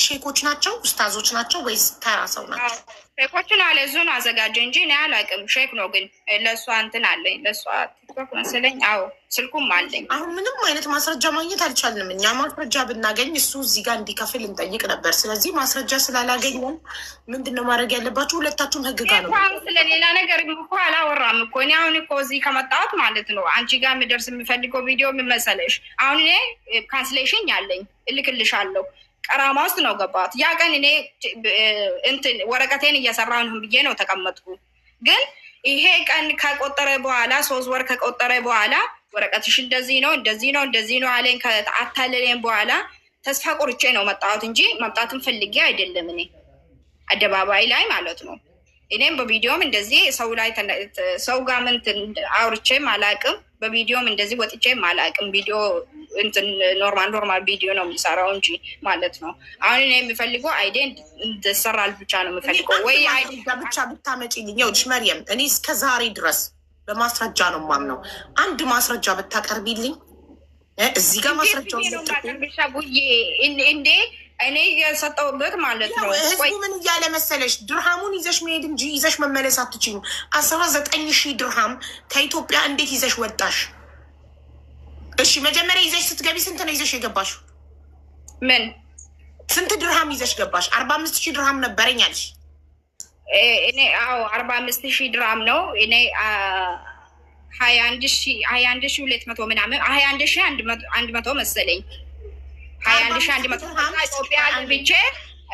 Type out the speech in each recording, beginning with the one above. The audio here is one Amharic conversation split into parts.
ሼኮች ናቸው? ኡስታዞች ናቸው ወይስ ተራ ሰው ናቸው? ሼኮችን አለ እዙን አዘጋጀ እንጂ እኔ አላውቅም። ሼክ ነው ግን ለእሷ እንትን አለኝ፣ ለእሷ ቲክቶክ መሰለኝ። አዎ ስልኩም አለኝ። አሁን ምንም አይነት ማስረጃ ማግኘት አልቻልንም። እኛ ማስረጃ ብናገኝ እሱ እዚህ ጋር እንዲከፍል እንጠይቅ ነበር። ስለዚህ ማስረጃ ስላላገኘን ምንድን ነው ማድረግ ያለባቸው? ሁለታችሁም ህግ ጋር ነው። ስለሌላ ነገር እኮ አላወራም እኮ እኔ አሁን እኮ እዚህ ከመጣሁት ማለት ነው። አንቺ ጋር የምደርስ የምፈልገው ቪዲዮ ምን መሰለሽ? አሁን እኔ ካንስሌሽን ያለኝ እልክልሻለሁ። ቀራማ ውስጥ ነው ገባት። ያ ቀን እኔ እንትን ወረቀቴን እየሰራሁ ነው ብዬ ነው ተቀመጥኩ። ግን ይሄ ቀን ከቆጠረ በኋላ 3 ወር ከቆጠረ በኋላ ወረቀትሽ እንደዚህ ነው እንደዚህ ነው እንደዚህ ነው አለኝ። ከአታለለኝ በኋላ ተስፋ ቆርጬ ነው መጣሁት እንጂ መምጣትን ፈልጌ አይደለም። እኔ አደባባይ ላይ ማለት ነው። እኔም በቪዲዮም እንደዚህ ሰው ላይ ሰው ጋር ምን አውርቼም አላቅም። በቪዲዮም እንደዚህ ወጥቼም አላቅም። ቪዲዮ እንትን ኖርማል ቪዲዮ ነው የሚሰራው እንጂ ማለት ነው። አሁን እኔ የሚፈልገው አይዴ እንድሰራል ብቻ ነው የሚፈልገው። ወይ አይዴ ብቻ ብታመጪልኝ። ይኸውልሽ መርየም፣ እኔ እስከ ዛሬ ድረስ በማስረጃ ነው የማምነው። አንድ ማስረጃ ብታቀርቢልኝ እዚህ ጋር ማስረጃው ቡዬ እንዴ እኔ የሰጠውበት ማለት ነው። ህዝቡ ምን እያለ መሰለሽ? ድርሃሙን ይዘሽ መሄድ እንጂ ይዘሽ መመለስ አትችይም። 19,000 ድርሃም ከኢትዮጵያ እንዴት ይዘሽ ወጣሽ? እሺ መጀመሪያ ይዘሽ ስትገቢ ስንት ነው ይዘሽ የገባሽው? ምን ስንት ድርሃም ይዘሽ ገባሽ? 45,000 ድርሃም ነበረኝ አልሽ። እኔ 45,000 ድርሃም ነው። እኔ 21,200 ምናምን 21,100 መሰለኝ 21,100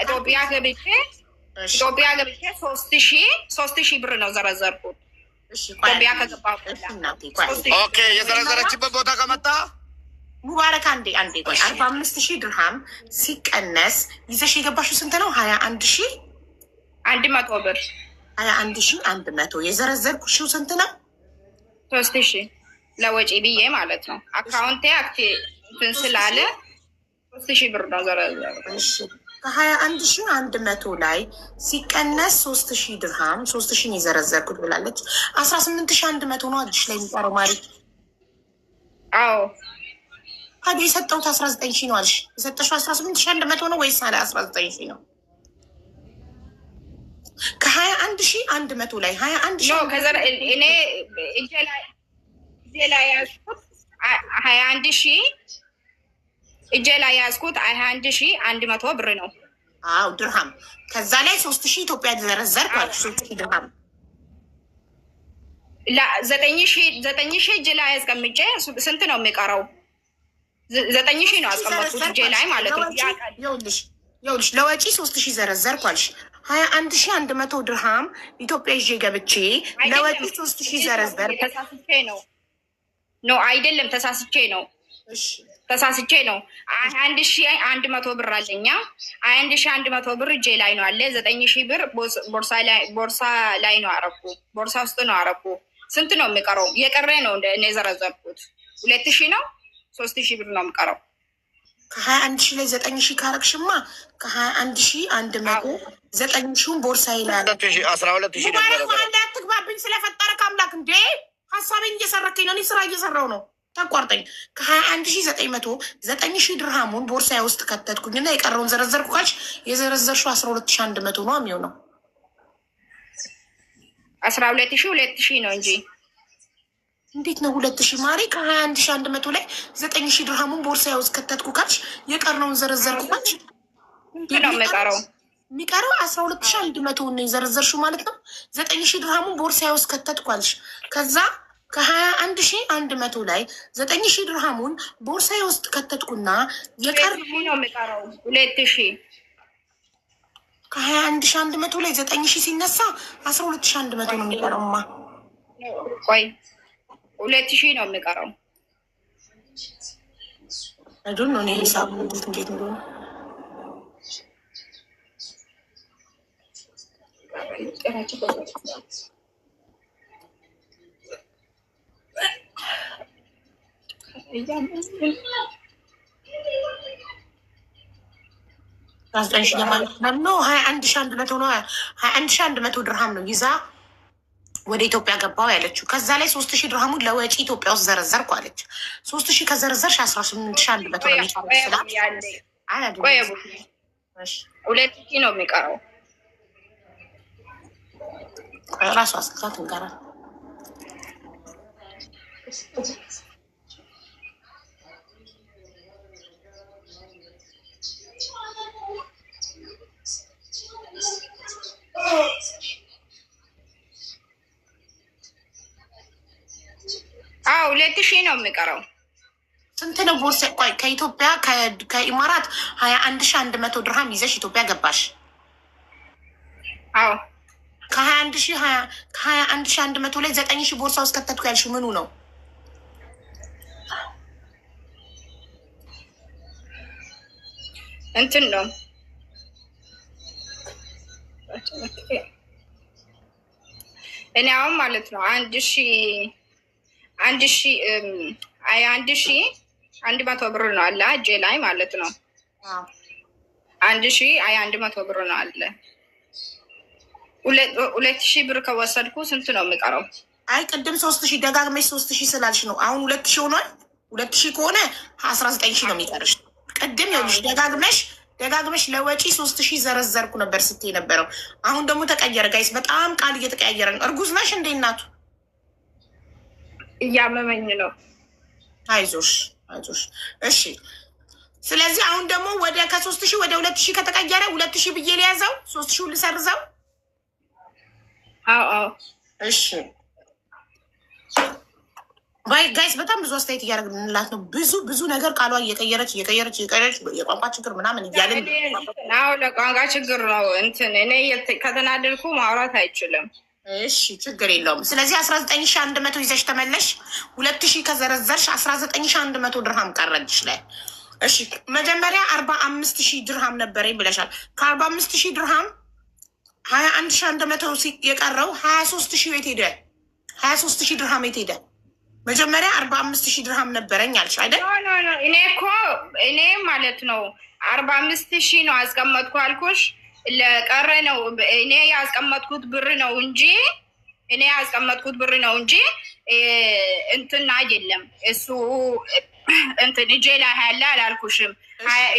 ኢትዮጵያ ገብቼ 3,000 ብር ነው ዘረዘርኩት። ኢትዮጵያ ከገባ ኦኬ። የዘረዘረችበት ቦታ ከመጣ ሙባረክ አንዴ ቆይ 45,000 ድርሃም ሲቀነስ ይዘሽ የገባሽው ስንት ነው? 21,100 ብር 21,100 የዘረዘርኩሽው ስንት ነው? 3,000 ለወጪ ብዬ ማለት ነው። አካውንቴ እንትን ስላለ 3,000 ብር ነው ዘረዘርኩት። ከ21,100 ላይ ሲቀነስ 3,000 ድርሃም 3,000 የዘረዘርኩት ብላለች። 18,100 ነው አዲሽ ላይ የሚቀረው ማሪ። አዎ ታዲያ የሰጠሁት 19,000 ነው አልሽ። የሰጠሽው 18,100 ነው ወይስ 19,000 ነው? ከ21,100 ላይ 21,000 እኔ እጄ ላይ ያዝኩት 21,000 እጄ ላይ ያዝኩት 21,100 ብር ነው። አዎ ድርሃም። ከዛ ላይ 3,000 ኢትዮጵያ ዘረዘርኩ አልሽ። 3,000 ድርሃም 9,000 እጄ ላይ አስቀምጬ ስንት ነው የሚቀረው? 9,000 ነው አስቀመጥኩት እጄ ላይ ማለት ነው። ይኸውልሽ ለወጪ 3,000 ዘረዘርኩ አልሽ። 21,100 ድርሃም ኢትዮጵያ ይዤ ገብቼ ለወጪ 3,000 ዘረዘር። ተሳስቼ ነው አይደለም፣ ተሳስቼ ነው። ነው 21,100 ብር አለኛ። 21,100 ብር እጄ ላይ ነው አለ። 9,000 ብር ቦርሳ ላይ ነው አረኩ። ቦርሳ ውስጥ ነው አረኩ። ስንት ነው የሚቀረው? የቀረ ነው እኔ ዘረዘርኩት 2,000 ነው። 3,000 ብር ነው የሚቀረው። ከ21,000 ላይ 9,000 ካረግሽማ ከ21,100 9,000 ቦርሳ ይላል። 12,000 አትግባብኝ ስለፈጠረ ከአምላክ እንዴ። ሀሳቤን እየሰረከኝ ነው። እኔ ስራ እየሰራው ነው። ተቋርጠኝ። ከ21,900 9,000 ድርሃሙን ቦርሳዬ ውስጥ ከተትኩኝና የቀረውን ዘረዘርኩ ካልሽ የዘረዘርሽው 12,100 ነው የሚሆነው። 12,000 ነው እንጂ እንዴት ነው 2,000 ማሪ? ከ21,100 ላይ 9,000 ድርሃሙን ቦርሳዬ ውስጥ ከተትኩ ካልሽ የቀረውን ዘረዘርኩ ካልሽ ነው የሚቀረው 12,100 ነው የዘረዘርሽው ማለት ነው። 9,000 ድርሃሙን ቦርሳዬ ውስጥ ከተትኩ ካልሽ ከዛ ከ21,100 ላይ 9,000 ድርሃሙን ቦርሳዬ ውስጥ ከተትኩና የቀር ነው የሚቀረው 2,000። ከ21,100 ላይ 9,000 ሲነሳ 12,100 ነው የሚቀረውማ። ቆይ 2,000 ነው የሚቀረው። አይዶን ነው እኔ ሂሳብ እንዴት እንደሆነ ነው 21,100 ነው። 21,100 ድርሃም ነው ይዛ ወደ ኢትዮጵያ ገባው ያለችው። ከዛ ላይ 3,000 ድርሃሙን ለወጪ ኢትዮጵያ ውስጥ ዘረዘርኩ አለች። 3,000 ከዘረዘርሽ 18,100 ነው። 2,000 ነው የሚቀረው። ራሱ አስልታት እንቀራ አዎ 2,000 ነው የሚቀረው። ስንት ነው ቦርሳ? ቆይ ከኢትዮጵያ ከኢማራት 21,100 ድርሃም ይዘሽ ኢትዮጵያ ገባሽ? አዎ ከ21,100 ላይ 9,000 ቦርሳ ውስጥ ከተትኩ ያልሽው ምኑ ነው? እንትን ነው እኔ አሁን ማለት ነው 1,100 ብር ነው አለ እጄ ላይ ማለት ነው። 1,100 ብር ነው አለ። 2,000 ብር ከወሰድኩ ስንት ነው የሚቀረው? አይ ቅድም 3,000 ደጋግመሽ 3,000 ስላልሽ ነው። አሁን 2,000 ሆኗል። 2,000 ከሆነ 19,000 ነው የሚቀርሽ። ቅድም ይኸውልሽ ደጋግመሽ ለወጪ 3,000 ዘረዘርኩ ነበር ስትይ ነበረው። አሁን ደግሞ ተቀየረ። ጋይስ በጣም ቃል እየተቀያየረ ነው። እርጉዝ ነሽ እንዴ እናቱ? እያመመኝ ነው። አይዞሽ። እሺ ስለዚህ አሁን ደግሞ ወደ ከ3,000 ወደ 2,000 ከተቀየረ 2,000 ብዬ ሊያዘው 3,000 ልሰርዘው። አዎ እሺ ጋይስ በጣም ብዙ አስተያየት እያደረግንላት ነው። ብዙ ነገር ቃሏ እየቀየረች የቋንቋ ችግር ምናምን እያለን ለቋንቋ ችግር ነው። እንትን እኔ ከተናደድኩ ማውራት አይችልም። እሺ ችግር የለውም። ስለዚህ 19,100 ይዘሽ ተመለሽ። 2,000 ከዘረዘርሽ 19,100 ድርሃም ቀረልሽ ላይ። እሺ መጀመሪያ 45,000 ድርሃም ነበረኝ ብለሻል። ከ45,000 ድርሃም 21,100 የቀረው 23,000 የት ሄደ? 23,000 ድርሃም የት ሄደ? መጀመሪያ 45,000 ድርሃም ነበረኝ አልሽ አይደል? እኔ ማለት ነው 45,000 ነው አስቀመጥኩ አልኩሽ። ለቀረ ነው እኔ ያስቀመጥኩት ብር ነው እንጂ እንትን አይደለም። እሱ እንትን እጄ ላይ ያለ አላልኩሽም።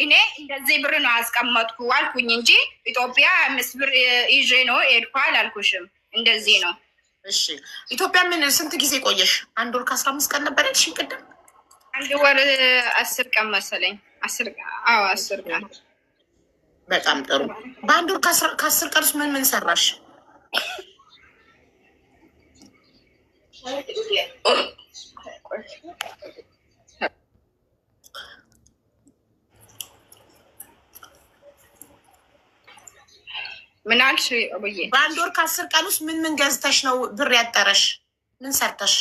እኔ እንደዚህ ብር ነው አስቀመጥኩ አልኩኝ እንጂ ኢትዮጵያ 5 ብር ይዤ ነው ሄድኩ አላልኩሽም። እንደዚህ ነው። እሺ ኢትዮጵያ ምን ስንት ጊዜ ቆየሽ? 1 ወር ከ15 ቀን ነበረ። እሺ ቅድም 1 ወር 10 ቀን መሰለኝ። 10 ቀን። በጣም ጥሩ። በ1 ወር ከ10 ቀን ውስጥ ምን ሰራሽ? ምን አልሽ? በ1 ወር ከ10 ቀን ውስጥ ምን ገዝተሽ ነው ብር ያጠረሽ? ምን ሰርተሽ?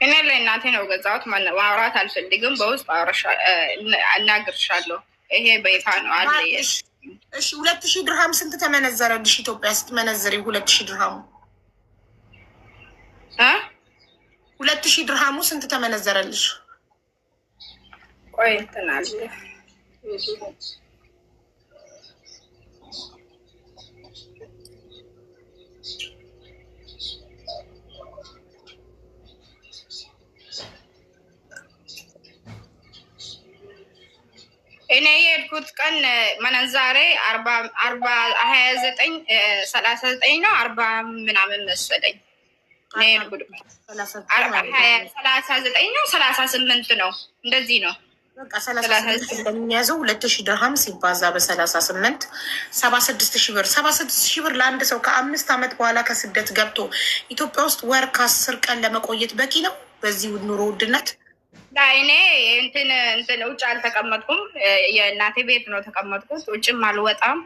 እኔ ለእናቴ ነው ገዛሁት። ማውራት አልፈልግም። በውስጥ እናግርሻለሁ። ይሄ በይፋ ነው አለ። እሺ 2,000 ድርሃም ስንት ተመነዘረልሽ? ኢትዮጵያ ስትመነዝሪ 2,000 ድርሃሙ 2,000 ድርሃሙ ስንት ተመነዘረልሽ? ቆይ እንትን አለ እኔ የሄድኩት ቀን መነዛሬ 39 ነው 40 ምናምን መሰለኝ። 39 ነው 38 ነው እንደዚህ ነው። በቃ 38 እንደሚያዘው 2,000 ድርሃም ሲባዛ በ38 76,000 ብር። 76,000 ብር ለአንድ ሰው ከ5 ዓመት በኋላ ከስደት ገብቶ ኢትዮጵያ ውስጥ ወር ከ10 ቀን ለመቆየት በቂ ነው በዚህ ኑሮ ውድነት? እኔ እንትን ውጭ አልተቀመጥኩም። የእናቴ ቤት ነው ተቀመጥኩት። ውጭም አልወጣም።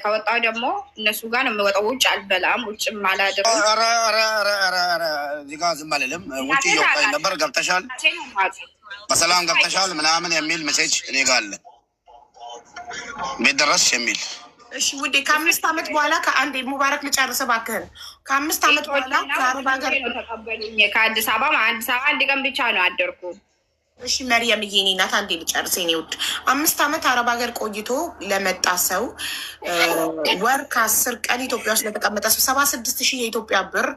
ከወጣው ደግሞ እነሱ ጋር ነው የምወጣው። ውጭ አልበላም። ውጭም አላድርም። እዚህ ጋር ዝም አልልም። ውጭ እየወጣኝ ነበር። ገብተሻል፣ በሰላም ገብተሻል ምናምን የሚል ሜሴጅ እኔ ጋር አለ። ቤት ደረስሽ የሚል። እሺ ውዴ፣ ከ5 ዓመት በኋላ ከአንድ ሙባረክ ልጨርስ እባክህን። ከ5 ዓመት በኋላ ከአረብ ሀገር ተቀበሉኝ። ከአዲስ አበባ 1 ቀን ብቻ ነው አደርኩ። እሺ መርየም የኔ ናት፣ አንዴ ልጨርስ የኔ ውድ። 5 ዓመት አረብ ሀገር ቆይቶ ለመጣ ሰው ወር ከ10 ቀን ኢትዮጵያ ውስጥ ለተቀመጠ ሰው 76,000 የኢትዮጵያ ብር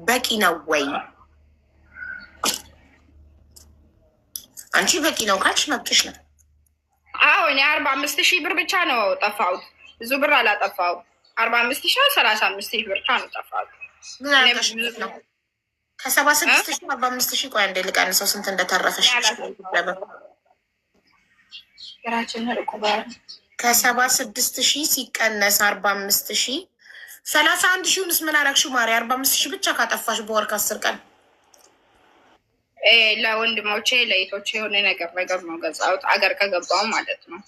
በቂ ነው ወይ? አንቺ በቂ ነው ካልሽ መብትሽ ነው። እኔ 45,000 ብር ብቻ ነው ጠፋሁት። ብዙ ብር አላጠፋው። 45,000 35,000 ብር ብቻ ነው ጠፋሁት። ከ76,000 45,000 ቆይ አንዴ ልቀንሰው ስንት እንደተረፈሽ ከ76,000 ሲቀነስ 45,000 31,000 ምን አደረግሽው ማሪ? 45,000 ብቻ ካጠፋሽ በወር ከ10 ቀን ለወንድሞቼ ለይቶቼ የሆነ ነገር ነው ገዛሁት። አገር ከገባው ማለት ነው።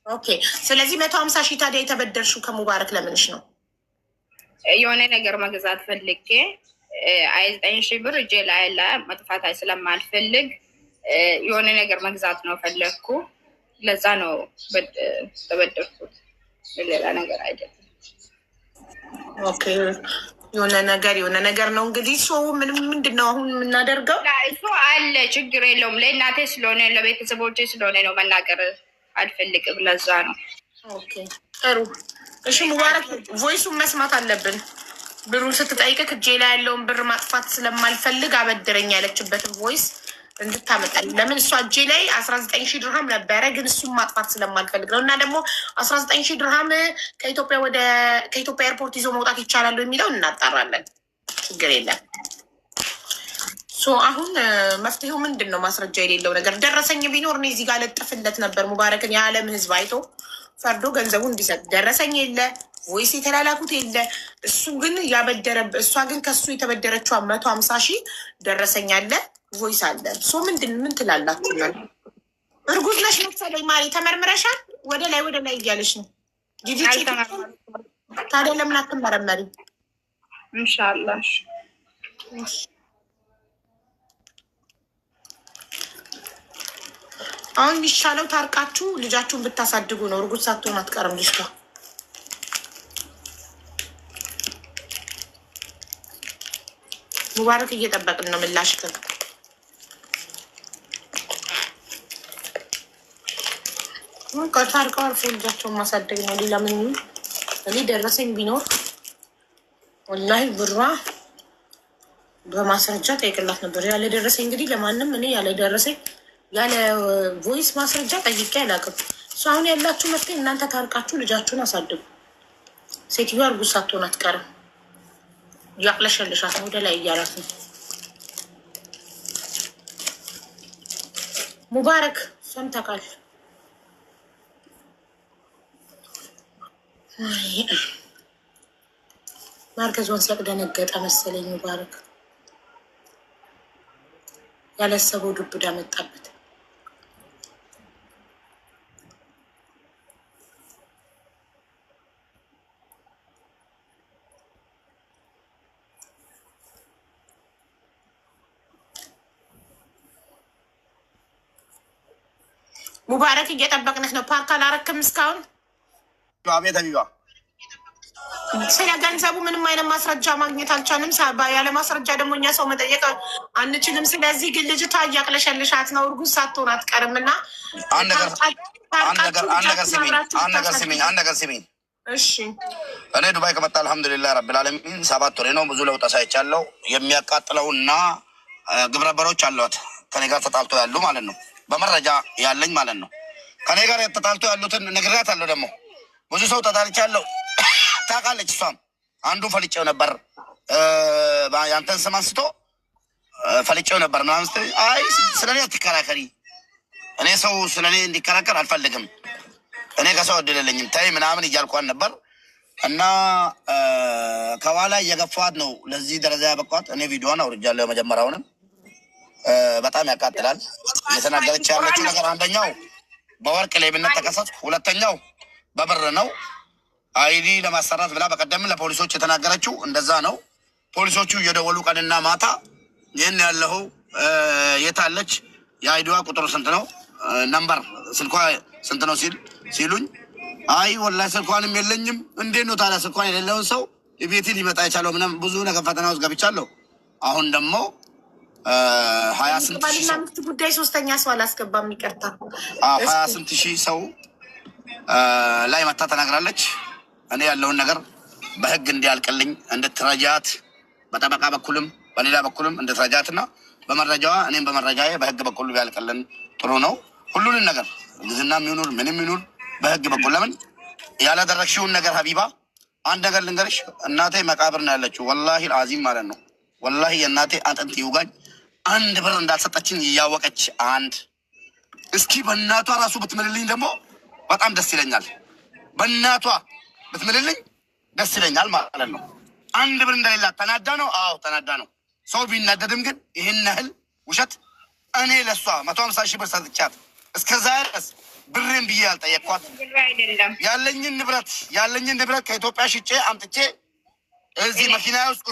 ኦኬ ስለዚህ 150,000 ታዲያ የተበደርሽው ከሙባረክ ለምንሽ ነው? የሆነ ነገር መግዛት ፈልጌ 9,000 ብር እጄ ላይ መጥፋት ስለማልፈልግ የሆነ ነገር መግዛት ነው ፈለግኩ። ለዛ ነው ተበደርኩት፣ ሌላ ነገር አይደለም። ኦኬ የሆነ ነገር ነው እንግዲህ። ሰው ምንድን ነው አሁን የምናደርገው? እሱ አለ ችግር የለውም። ለእናቴ ስለሆነ ለቤተሰቦቼ ስለሆነ ነው መናገር አልፈልግም። ለዛ ነው። ኦኬ ጥሩ እሺ። ሙባረክ ቮይሱን መስማት አለብን። ብሩን ስትጠይቅህ እጄ ላይ ያለውን ብር ማጥፋት ስለማልፈልግ አበድረኝ ያለችበትን ቮይስ እንድታመጣል። ለምን እሷ እጄ ላይ 19,000 ድርሃም ነበረ፣ ግን እሱም ማጥፋት ስለማልፈልግ ነው። እና ደግሞ 19,000 ድርሃም ከኢትዮጵያ ኤርፖርት ይዞ መውጣት ይቻላሉ የሚለው እናጣራለን። ችግር የለም። አሁን መፍትሄው ምንድን ነው? ማስረጃ የሌለው ነገር ደረሰኝ ቢኖር እኔ እዚህ ጋር ለጥፍለት ነበር። ሙባረክን የዓለም ሕዝብ አይቶ ፈርዶ ገንዘቡ እንዲሰጥ። ደረሰኝ የለ ወይስ የተላላኩት የለ። እሱ ግን እሷ ግን ከሱ የተበደረችው 150,000 ደረሰኝ አለ፣ ቮይስ አለ። ምን ትላላችሁ? እርጉዝ ነሽ መሰለኝ ማሪ፣ ተመርምረሻል? ወደ ላይ እያለች ነው ጂጂ። ታዲያ ለምን አትመረመሪ? ኢንሻላህ አሁን የሚሻለው ታርቃችሁ ልጃችሁን ብታሳድጉ ነው። እርጉዝ ሳትሆን አትቀርም ልጅቷ። ሙባረክ እየጠበቅን ነው ምላሽ። ታርቀው አልፎ ልጃቸውን ማሳደግ ነው። ሌላ ምን? እኔ ደረሰኝ ቢኖር ወላሂ ብሯ በማስረጃ ጠይቅላት ነበር። ያለ ደረሰኝ እንግዲህ ለማንም እኔ ያለ ደረሰኝ ያለ ቮይስ ማስረጃ ጠይቄ አላውቅም። እሱ አሁን ያላችሁ መፍትሄ እናንተ ታርቃችሁ ልጃችሁን አሳድጉ። ሴትዮዋ እርጉዝ ሳትሆን አትቀርም። ያቅለሸልሻት ወደ ላይ እያላት ነው። ሙባረክ ሰምተካል? ማርገዟን ሲያቅደነገጠ መሰለኝ ሙባረክ ያለሰበው ዱብዳ መጣበት። ሙባረክ እየጠበቅንህ ነው። ፓርክ አላረክም እስካሁን? አቤት አቢባ፣ ስለ ገንዘቡ ምንም አይነት ማስረጃ ማግኘት አልቻልንም። ያለ ማስረጃ ደግሞ እኛ ሰው መጠየቅ አንችልም። ስለዚህ ግን ልጅቷ እያቅለሸልሻት ነው። እርጉዝ ሳትሆን አትቀርም እና አንድ ነገር ስሚኝ። እሺ እኔ ዱባይ ከመጣ አልሐምዱሊላህ ረብል ዓለሚን 7 ወሬ ነው። ብዙ ለውጥ አሳይቻለሁ። የሚያቃጥለውና ግብረ አበሮች አሏት ከኔ ጋር ተጣልቶ ያሉ ማለት ነው። በመረጃ ያለኝ ማለት ነው። ከኔ ጋር ተጣልቶ ያሉትን ነግሬያታለሁ። ደግሞ ብዙ ሰው ተጣልቻለሁ ታውቃለች። እሷም አንዱ ፈልጬው ነበር፣ ያንተን ስም አንስቶ ፈልጬው ነበር ምናምን ስትል፣ አይ ስለ እኔ አትከራከሪ፣ እኔ ሰው ስለ እኔ እንዲከራከር አልፈልግም፣ እኔ ከሰው እድል የለኝም ታይ ምናምን እያልኳን ነበር። እና ከኋላ እየገፋት ነው ለዚህ ደረጃ ያበቋት። እኔ ቪዲዮን አውርጃለሁ። መጀመሪያውንም በጣም ያቃጥላል። እየተናገረች ያለችው ነገር አንደኛው በወርቅ ሌብነት ተከሰስኩ፣ ሁለተኛው በብር ነው። አይዲ ለማሰራት ብላ በቀደም ለፖሊሶች የተናገረችው እንደዛ ነው። ፖሊሶቹ እየደወሉ ቀንና ማታ ይህን ያለሁ የታለች የአይዲዋ ቁጥሩ ስንት ነው ነምበር ስልኳ ስንት ነው ሲሉኝ፣ አይ ወላሂ ስልኳንም የለኝም። እንዴት ነው ታዲያ ስልኳን የሌለውን ሰው ቤቴ ሊመጣ የቻለው? ምንም ብዙ ነገር ፈተና ውስጥ ገብቻለሁ። አሁን ደግሞ 28 ጉዳይ ሶስተኛ ሰው አላስገባም። ይቅርታ 28,000 ሰው ላይ መታ ተናግራለች። እኔ ያለውን ነገር በህግ እንዲያልቅልኝ እንድትረጃት በጠበቃ በኩልም በሌላ በኩልም እንድትረጃት እና በመረጃዋ እኔም በመረጃዬ በህግ በኩል ቢያልቅልን ጥሩ ነው። ሁሉንም ነገር ግዝና የሚሆኑር ምንም ይኑር በህግ በኩል ለምን ያላደረግሽውን ነገር ሀቢባ አንድ ነገር ልንገርሽ፣ እናቴ መቃብር ነው ያለችው። ወላሂ አዚም ማለት ነው። ወላሂ የእናቴ አጥንት ይውጋኝ። አንድ ብር እንዳልሰጠችን እያወቀች እስኪ በእናቷ ራሱ ብትምልልኝ ደግሞ በጣም ደስ ይለኛል። በእናቷ ብትምልልኝ ደስ ይለኛል ማለት ነው። አንድ ብር እንደሌላት ተናዳ ነው። አዎ ተናዳ ነው። ሰው ቢናደድም ግን ይህን ያህል ውሸት እኔ ለሷ 150 ሺህ ብር ሰጥቻት እስከዛ ድረስ ብሬን ብዬ ያልጠየቅኳት ያለኝን ንብረት ከኢትዮጵያ ሽጬ አምጥቼ እዚህ መኪና ውስጥ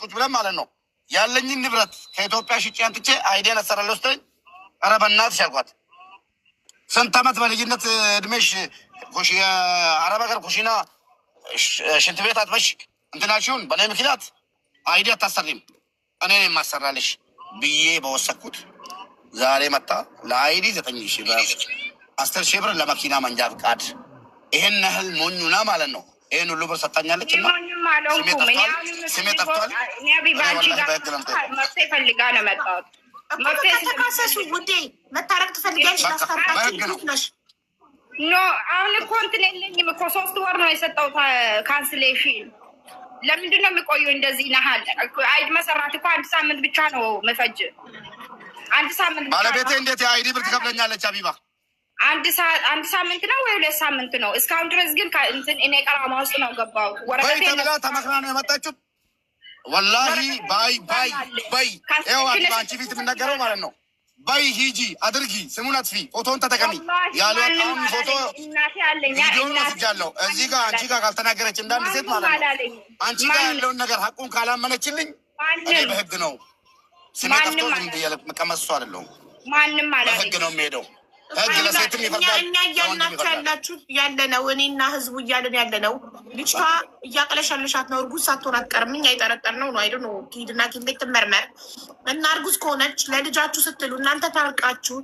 ቁጭ ብለን ማለት ነው ያለኝን ንብረት ከኢትዮጵያ ሽጬ አምጥቼ አይዲያን አሰራለሁ ስትለኝ ኧረ በእናትሽ አልኳት። ስንት ዓመት በልጅነት እድሜሽ የአረብ ሀገር ኩሽና ሽንት ቤት አጥበሽ እንትናችሁን በእኔ ምክንያት አይዲ አታሰሪም፣ እኔ ነኝ የማሰራልሽ ብዬ በወሰድኩት ዛሬ መጣ ለአይዲ 9 ሺህ ብር 10 ሺህ ብር ለመኪና መንጃ ፍቃድ። ይሄን ያህል ሞኙና ማለት ነው። ይሄን ሁሉ ብር ሰጣኛለች እና ስሜ ጠፍቷል። መፍትሄ ፈልጋ ነው መጣሁት። ተካሰሱ ውዴ፣ መታረቅ ትፈልጊያለሽ? ላስታርቃችሁ ኖ አሁን እኮ እንትን የለኝም እኮ 3 ወር ነው የሰጠው ካንስሌሽን። ለምንድን ነው የሚቆየው እንደዚህ? ነሃል አይዲ መሰራት እኮ 1 ሳምንት ብቻ ነው መፈጅ። 1 ሳምንት ባለቤቴ እንዴት የአይዲ ብር ትከፍለኛለች? አቢባ 1 ሳምንት ነው ወይ 2 ሳምንት ነው? እስካሁን ድረስ ግን እንትን እኔ ቀራማ ውስጥ ነው ገባው። ወረቀቴ ተብላ ተመክራ ነው የመጣችሁት። ወላሂ ባይ ይኸው አንቺ ፊት የምናገረው ማለት ነው። ባይ ሂጂ አድርጊ፣ ስሙን አጥፊ፣ ፎቶውን ተጠቀሚ ያሉን ፎቶ ቪዲዮን ወስጃለሁ። እዚህ ጋር አንቺ ጋር ካልተናገረች እንዳንድ ሴት ማለት ነው አንቺ ጋር ያለውን ነገር ሀቁን ካላመነችልኝ እኔ በህግ ነው ስሜ ጠፍቶ መቀመጥ እሱ አይደለሁም። ማንም በህግ ነው የሚሄደው። ህግ ለሴትም ይፈርዳል። እኛ እያልናችሁ ያላችሁ ያለ ነው። እኔና ህዝቡ እያለን ያለ ነው። ልጅቷ እያቀለሻለሻት ነው። እርጉዝ ሳትሆን አትቀርም። እኛ የጠረጠርነው ነው። አይደ ነው ሂድና ኪንቤት ትመርመር እና እርጉዝ ከሆነች ለልጃችሁ ስትሉ እናንተ ታርቃችሁ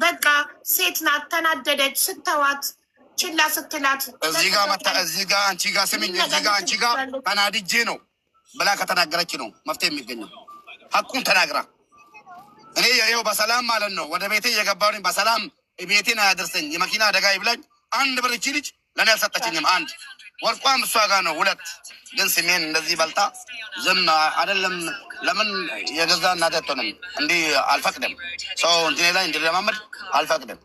በቃ ሴት ናት ተናደደች ስተዋት ችላ ስትላት እዚህ ጋር አንቺ ጋር ስሚኝ፣ እዚህ ጋር አንቺ ጋር ተናድጄ ነው ብላ ከተናገረች ነው መፍትሄ የሚገኘው። ሀቁን ተናግራ እኔ ይኸው በሰላም ማለት ነው ወደ ቤቴ እየገባሁኝ በሰላም ቤቴን አያደርሰኝ የመኪና አደጋ ይብላኝ። አንድ ብር እቺ ልጅ ለእኔ አልሰጠችኝም። 1 ወርቋም እሷ ጋር ነው። 2 ግን ስሜን እንደዚህ በልጣ ዝም አይደለም። ለምን የገዛ እናቴ አትሆንም? እንዲህ አልፈቅድም። ሰው እንትኔ ላይ እንዲለማመድ አልፈቅድም።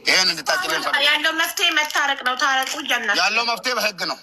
ይሄን እንድታጭልን ያለው መፍትሄ መታረቅ ነው። ታረቁ እያልናችሁ ያለው መፍትሄ በህግ ነው።